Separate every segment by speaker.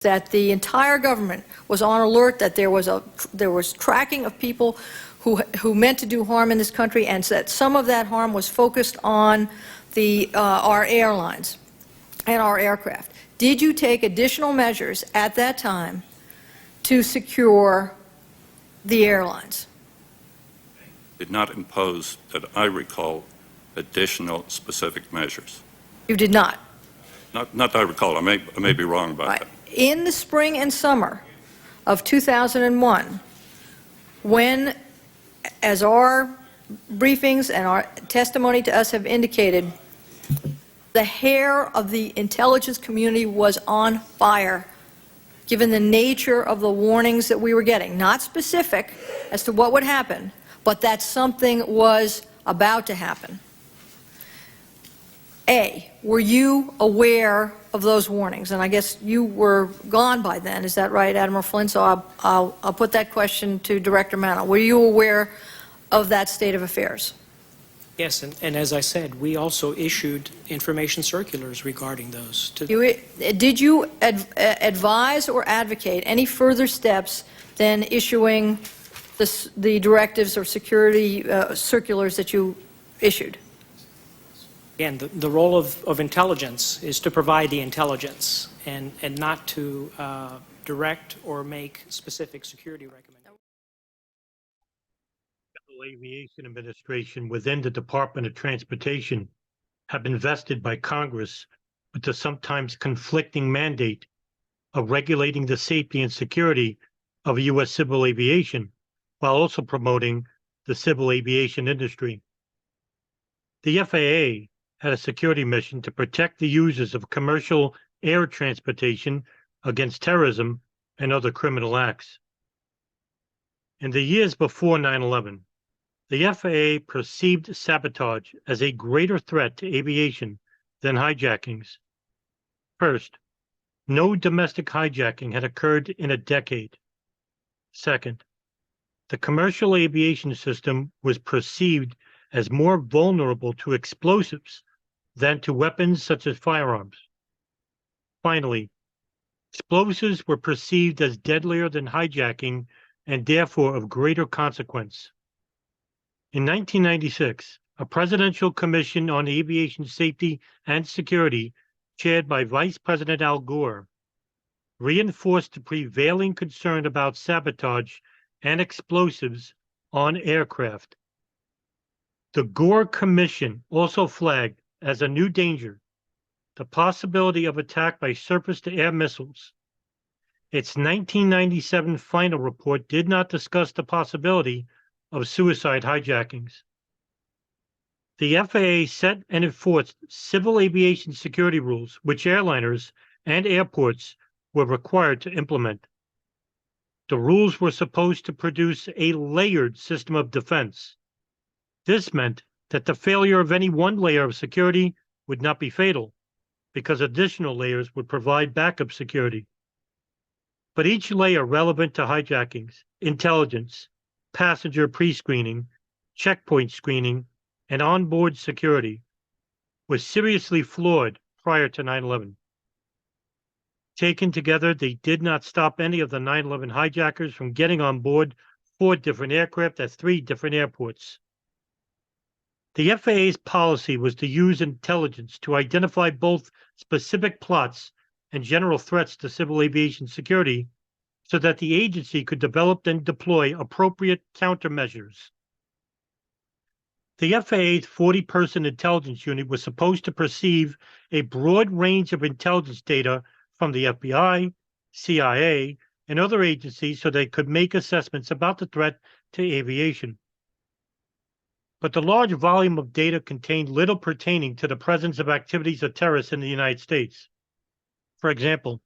Speaker 1: that the entire government was on alert that there was tracking of people who meant to do harm in this country, and that some of that harm was focused on our airlines and our aircraft. Did you take additional measures at that time to secure the airlines?
Speaker 2: Did not impose, that I recall, additional specific measures.
Speaker 1: You did not?
Speaker 2: Not that I recall. I may be wrong about that.
Speaker 1: In the spring and summer of 2001, when, as our briefings and our testimony to us have indicated, the hair of the intelligence community was on fire, given the nature of the warnings that we were getting. Not specific as to what would happen, but that something was about to happen. A, were you aware of those warnings? And I guess you were gone by then, is that right, Admiral Flynn? So I'll put that question to Director Mano. Were you aware of that state of affairs?
Speaker 3: Yes, and as I said, we also issued information circulars regarding those.
Speaker 1: Did you advise or advocate any further steps than issuing the directives or security circulars that you issued?
Speaker 3: Again, the role of intelligence is to provide the intelligence and not to direct or make specific security recommendations.
Speaker 4: Federal Aviation Administration within the Department of Transportation have been vested by Congress with the sometimes conflicting mandate of regulating the safety and security of U.S. civil aviation while also promoting the civil aviation industry. The FAA had a security mission to protect the users of commercial air transportation against terrorism and other criminal acts. In the years before 9/11, the FAA perceived sabotage as a greater threat to aviation than hijackings. First, no domestic hijacking had occurred in a decade. Second, the commercial aviation system was perceived as more vulnerable to explosives than to weapons such as firearms. Finally, explosives were perceived as deadlier than hijacking and therefore of greater consequence. In 1996, a presidential commission on aviation safety and security, chaired by Vice President Al Gore, reinforced the prevailing concern about sabotage and explosives on aircraft. The Gore Commission also flagged as a new danger the possibility of attack by surface-to-air missiles. Its 1997 final report did not discuss the possibility of suicide hijackings. The FAA set and enforced civil aviation security rules, which airliners and airports were required to implement. The rules were supposed to produce a layered system of defense. This meant that the failure of any one layer of security would not be fatal, because additional layers would provide backup security. But each layer relevant to hijackings, intelligence, passenger pre-screening, checkpoint screening, and onboard security was seriously flawed prior to 9/11. Taken together, they did not stop any of the 9/11 hijackers from getting on board 4 different aircraft at 3 different airports. The FAA's policy was to use intelligence to identify both specific plots and general threats to civil aviation security so that the agency could develop and deploy appropriate countermeasures. The FAA's 40-person intelligence unit was supposed to perceive a broad range of intelligence data from the FBI, CIA, and other agencies so they could make assessments about the threat to aviation. But the large volume of data contained little pertaining to the presence of activities of terrorists in the United States. For example,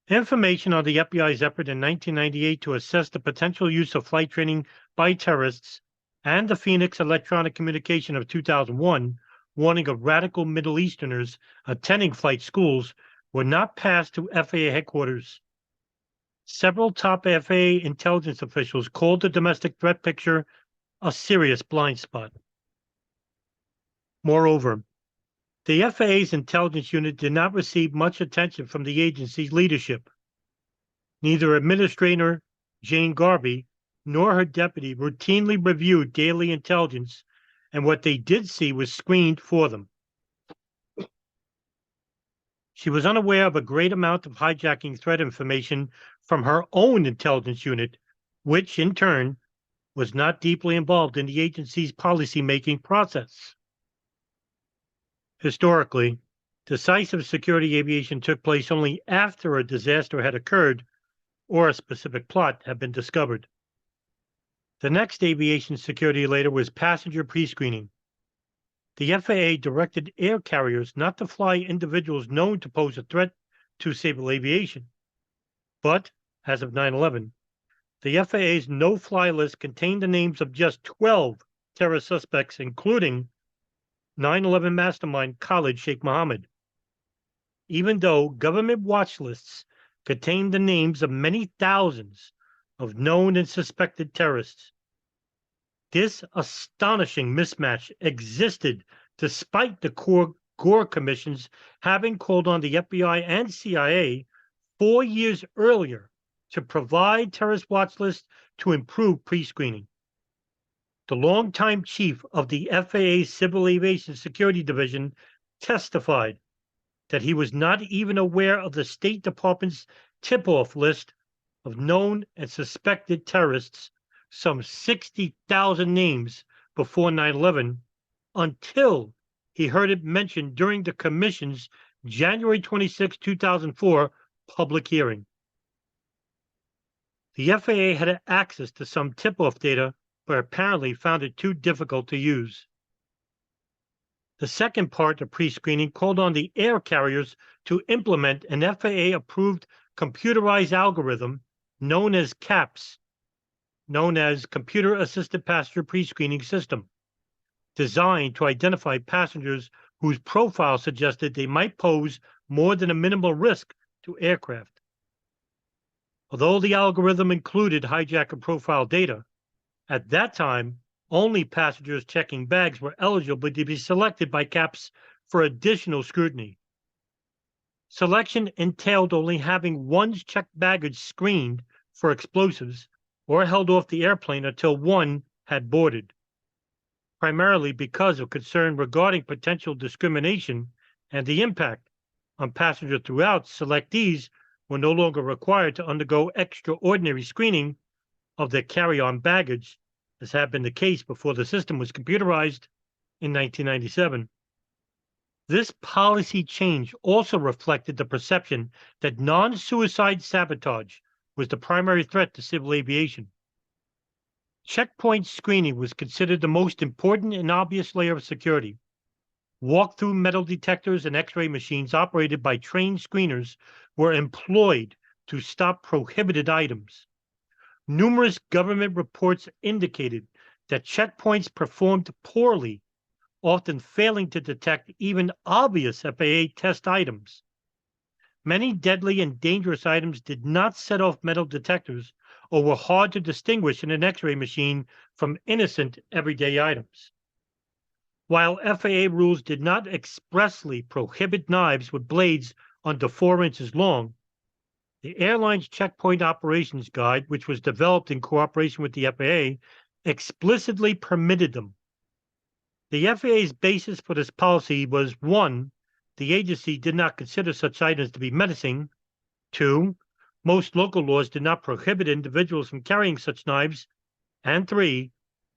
Speaker 4: information on the FBI's effort in 1998 to assess the potential use of flight training by terrorists and the Phoenix electronic communication of 2001 warning of radical Middle Easterners attending flight schools were not passed to FAA headquarters. Several top FAA intelligence officials called the domestic threat picture a serious blind spot. Moreover, the FAA's intelligence unit did not receive much attention from the agency's leadership. Neither Administrator Jane Garvey nor her deputy routinely reviewed daily intelligence, and what they did see was screened for them. She was unaware of a great amount of hijacking threat information from her own intelligence unit, which, in turn, was not deeply involved in the agency's policymaking process. Historically, decisive security aviation took place only after a disaster had occurred or a specific plot had been discovered. The next aviation security layer was passenger pre-screening. The FAA directed air carriers not to fly individuals known to pose a threat to civil aviation. But, as of 9/11, the FAA's no-fly list contained the names of just 12 terror suspects, including 9/11 mastermind Khalid Sheikh Mohammed. Even though government watch lists contained the names of many thousands of known and suspected terrorists, this astonishing mismatch existed despite the Gore commissions having called on the FBI and CIA 4 years earlier to provide terrorist watch lists to improve pre-screening. The longtime chief of the FAA's Civil Aviation Security Division testified that he was not even aware of the State Department's tip-off list of known and suspected terrorists, some 60,000 names before 9/11, until he heard it mentioned during the Commission's January 26, 2004 public hearing. The FAA had access to some tip-off data, but apparently found it too difficult to use. The second part of pre-screening called on the air carriers to implement an FAA-approved computerized algorithm known as CAPS, known as Computer Assisted Passenger Pre-Screening System, designed to identify passengers whose profile suggested they might pose more than a minimal risk to aircraft. Although the algorithm included hijacker profile data, at that time, only passengers checking bags were eligible to be selected by CAPS for additional scrutiny. Selection entailed only having one's checked baggage screened for explosives or held off the airplane until one had boarded, primarily because of concern regarding potential discrimination and the impact on passengers throughout. Selectees were no longer required to undergo extraordinary screening of their carry-on baggage, as had been the case before the system was computerized in 1997. This policy change also reflected the perception that non-suicide sabotage was the primary threat to civil aviation. Checkpoint screening was considered the most important and obvious layer of security. Walk-through metal detectors and X-ray machines operated by trained screeners were employed to stop prohibited items. Numerous government reports indicated that checkpoints performed poorly, often failing to detect even obvious FAA test items. Many deadly and dangerous items did not set off metal detectors or were hard to distinguish in an X-ray machine from innocent everyday items. While FAA rules did not expressly prohibit knives with blades under 4 inches long, the airline's Checkpoint Operations Guide, which was developed in cooperation with the FAA, explicitly permitted them. The FAA's basis for this policy was 1, the agency did not consider such items to be menacing. 2, most local laws did not prohibit individuals from carrying such knives. And 3,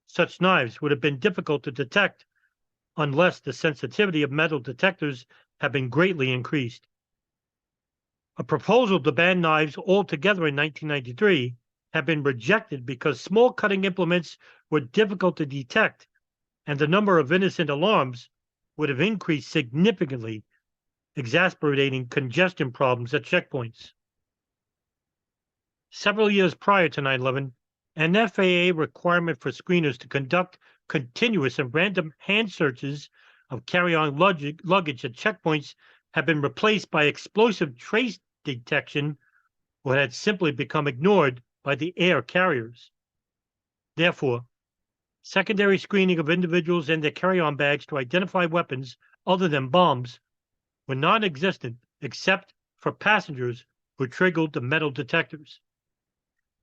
Speaker 4: such knives would have been difficult to detect unless the sensitivity of metal detectors had been greatly increased. A proposal to ban knives altogether in 1993 had been rejected because small cutting implements were difficult to detect, and the number of innocent alarms would have increased significantly, exacerbating congestion problems at checkpoints. Several years prior to 9/11, an FAA requirement for screeners to conduct continuous and random hand searches of carry-on luggage at checkpoints had been replaced by explosive trace detection, or had simply become ignored by the air carriers. Therefore, secondary screening of individuals and their carry-on bags to identify weapons other than bombs were non-existent except for passengers who triggered the metal detectors.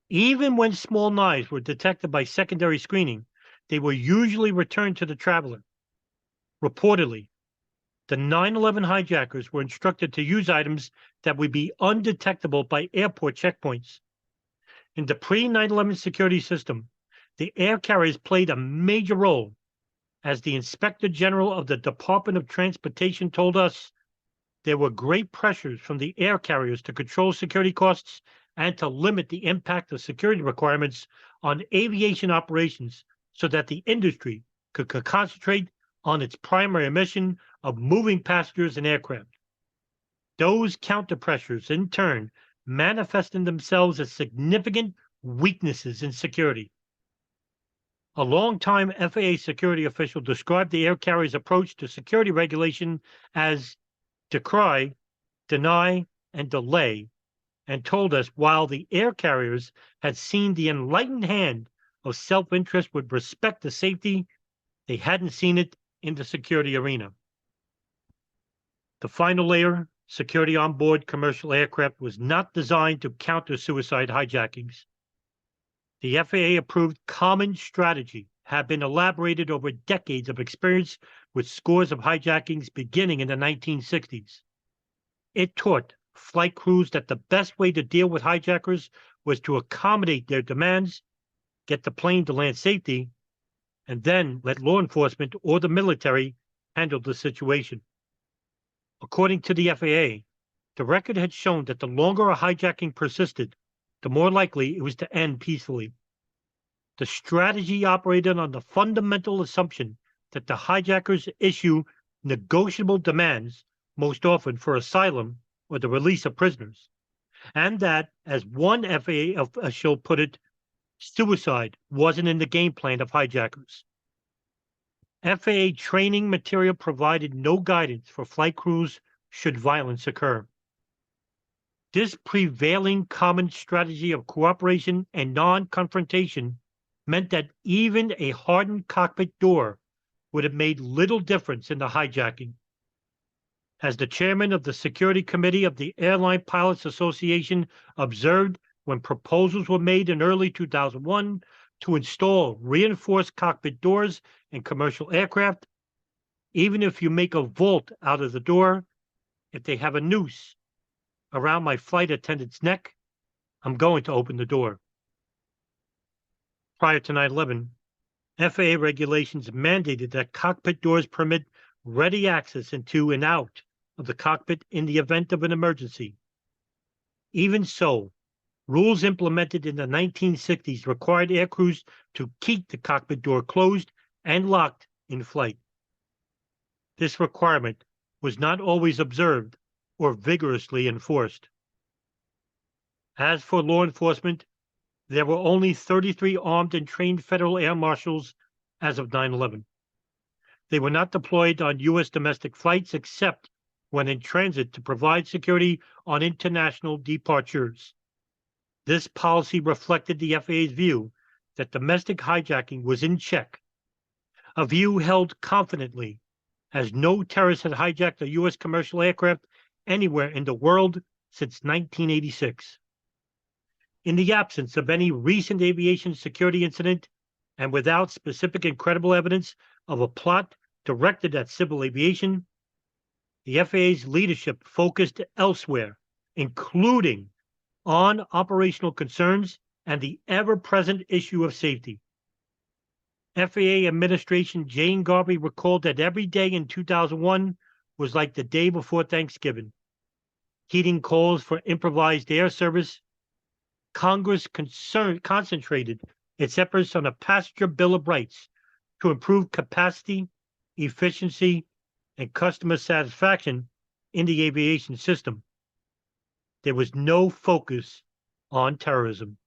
Speaker 4: Even when small knives were detected by secondary screening, they were usually returned to the traveler. Reportedly, the 9/11 hijackers were instructed to use items that would be undetectable by airport checkpoints. In the pre-9/11 security system, the air carriers played a major role. As the Inspector General of the Department of Transportation told us, there were great pressures from the air carriers to control security costs and to limit the impact of security requirements on aviation operations so that the industry could concentrate on its primary mission of moving passengers and aircraft. Those counter pressures, in turn, manifested themselves as significant weaknesses in security. A longtime FAA security official described the air carrier's approach to security regulation as decry, deny, and delay, and told us while the air carriers had seen the enlightened hand of self-interest with respect to safety, they hadn't seen it in the security arena. The final layer, security on board commercial aircraft, was not designed to counter suicide hijackings. The FAA-approved common strategy had been elaborated over decades of experience with scores of hijackings beginning in the 1960s. It taught flight crews that the best way to deal with hijackers was to accommodate their demands, get the plane to land safely, and then let law enforcement or the military handle the situation. According to the FAA, the record had shown that the longer a hijacking persisted, the more likely it was to end peacefully. The strategy operated on the fundamental assumption that the hijackers issue negotiable demands, most often for asylum or the release of prisoners, and that, as one FAA official put it, suicide wasn't in the game plan of hijackers. FAA training material provided no guidance for flight crews should violence occur. This prevailing common strategy of cooperation and non-confrontation meant that even a hardened cockpit door would have made little difference in the hijacking. As the chairman of the Security Committee of the Airline Pilots Association observed when proposals were made in early 2001 to install reinforced cockpit doors in commercial aircraft, even if you make a vault out of the door, if they have a noose around my flight attendant's neck, I'm going to open the door. Prior to 9/11, FAA regulations mandated that cockpit doors permit ready access into and out of the cockpit in the event of an emergency. Even so, rules implemented in the 1960s required air crews to keep the cockpit door closed and locked in flight. This requirement was not always observed or vigorously enforced. As for law enforcement, there were only 33 armed and trained federal air marshals as of 9/11. They were not deployed on U.S. domestic flights except when in transit to provide security on international departures. This policy reflected the FAA's view that domestic hijacking was in check, a view held confidently as no terrorist had hijacked a U.S. commercial aircraft anywhere in the world since 1986. In the absence of any recent aviation security incident, and without specific and credible evidence of a plot directed at civil aviation, the FAA's leadership focused elsewhere, including on operational concerns and the ever-present issue of safety. FAA Administration Jane Garvey recalled that every day in 2001 was like the day before Thanksgiving. Heeding calls for improvised air service, Congress concentrated its efforts on a passenger Bill of Rights to improve capacity, efficiency, and customer satisfaction in the aviation system. There was no focus on terrorism.